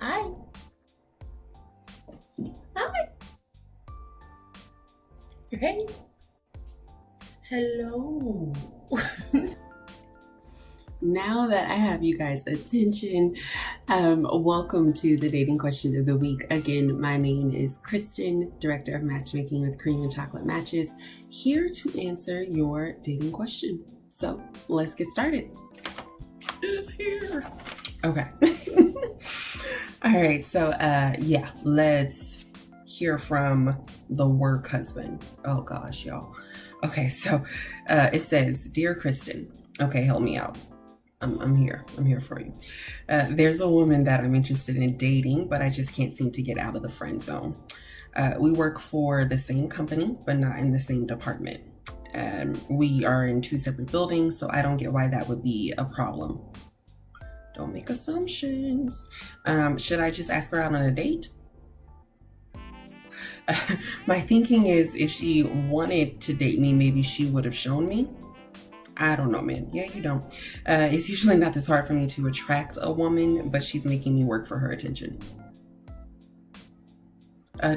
Hi. Hi. Hey. Hello. Now that I have you guys' attention, welcome to the dating question of the week. Again, my name is Kristen, Director of Matchmaking with Creme and Chocolate Matches, here to answer your dating question. So let's get started. It is here. Okay. All right. So, let's hear from the work husband. Oh gosh, y'all. Okay. So, it says, "Dear Kristen, okay, help me out. I'm here. I'm here for you. There's a woman that I'm interested in dating, but I just can't seem to get out of the friend zone. We work for the same company, but not in the same department. We are in two separate buildings, so I don't get why that would be a problem. Don't make assumptions. Should I just ask her out on a date? My thinking is if she wanted to date me, maybe she would have shown me. I don't know, man. Yeah, you don't. It's usually not this hard for me to attract a woman, but she's making me work for her attention.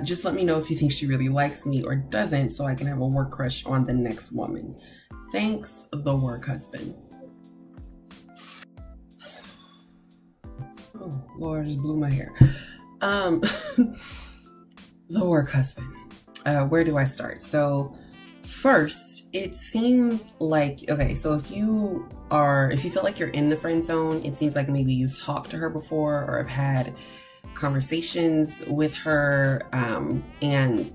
Just let me know if you think she really likes me or doesn't so I can have a work crush on the next woman. Thanks, the work husband." Oh, Lord, I just blew my hair. The work husband. Where do I start? So first, it seems like, okay, so if you feel like you're in the friend zone, it seems like maybe you've talked to her before or have had conversations with her, and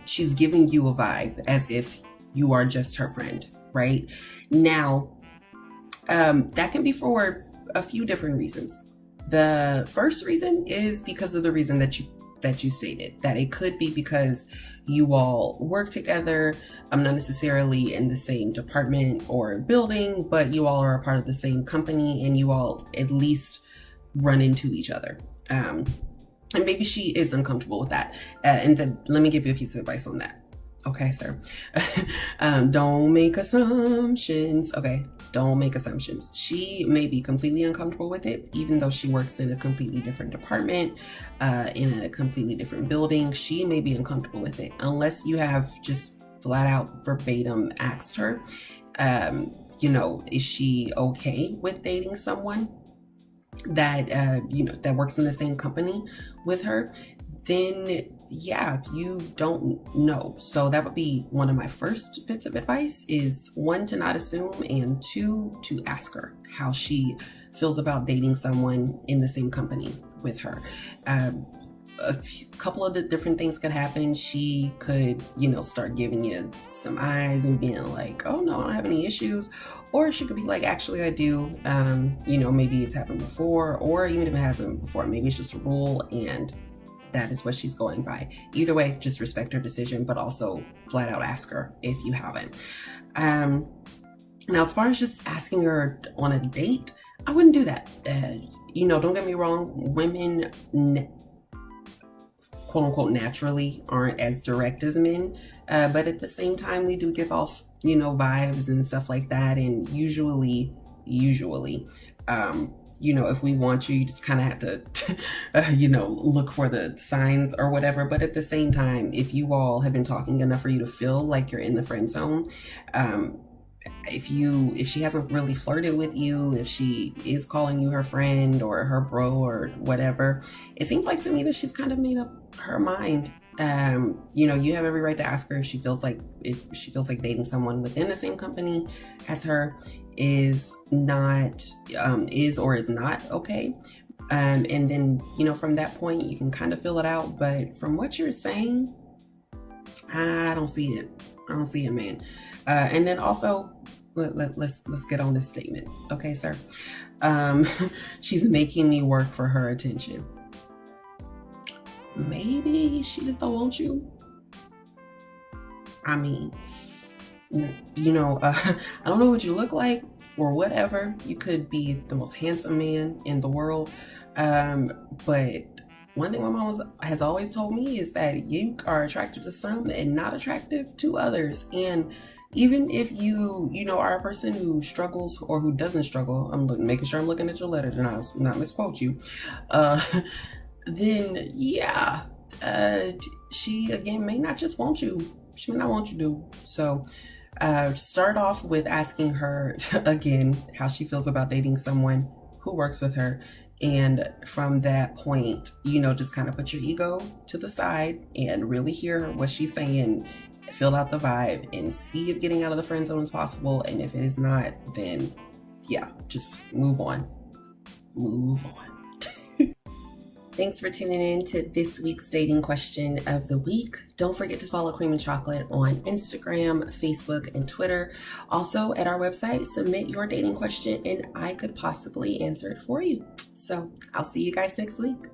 she's giving you a vibe as if you are just her friend, right? Now, that can be for a few different reasons. The first reason is because of the reason that you stated, that it could be because you all work together, not necessarily in the same department or building, but you all are a part of the same company and you all at least run into each other. And maybe she is uncomfortable with that. And then let me give you a piece of advice on that. Okay, sir. Don't make assumptions. Okay, don't make assumptions. She may be completely uncomfortable with it, even though she works in a completely different department, in a completely different building. She may be uncomfortable with it unless you have just flat out verbatim asked her, is she okay with dating someone that, that works in the same company with her? Then yeah, you don't know. So that would be one of my first bits of advice is 1, to not assume, and 2, to ask her how she feels about dating someone in the same company with her. Couple of the different things could happen. She could, start giving you some eyes and being like, "Oh no, I don't have any issues." Or she could be like, "Actually, I do." Maybe it's happened before, or even if it hasn't before, maybe it's just a rule and that is what she's going by. Either way, just respect her decision, but also flat out ask her if you haven't. Now, as far as just asking her on a date, I wouldn't do that. Don't get me wrong, women, quote unquote, naturally aren't as direct as men, but at the same time, we do give off, vibes and stuff like that. And usually, if we want you just kind of have to, look for the signs or whatever. But at the same time, if you all have been talking enough for you to feel like you're in the friend zone, if she hasn't really flirted with you, if she is calling you her friend or her bro or whatever, it seems like to me that she's kind of made up her mind. You have every right to ask her if she feels like dating someone within the same company as her is not or is not okay. And then, from that point you can kind of fill it out. But from what you're saying, I don't see it, man. And then also let's get on this statement. Okay, sir. She's making me work for her attention. Maybe she just don't want you. I mean, I don't know what you look like or whatever. You could be the most handsome man in the world. But one thing my mom has always told me is that you are attracted to some and not attractive to others. And even if you are a person who struggles or who doesn't struggle, making sure I'm looking at your letter to not misquote you. then yeah, she again may not just want you. She may not want you to. So start off with asking her again how she feels about dating someone who works with her. And from that point, just kind of put your ego to the side and really hear what she's saying, fill out the vibe, and see if getting out of the friend zone is possible. And if it is not, then yeah, just move on. Move on. Thanks for tuning in to this week's dating question of the week. Don't forget to follow Creme and Chocolate on Instagram, Facebook, and Twitter. Also, at our website, submit your dating question and I could possibly answer it for you. So I'll see you guys next week.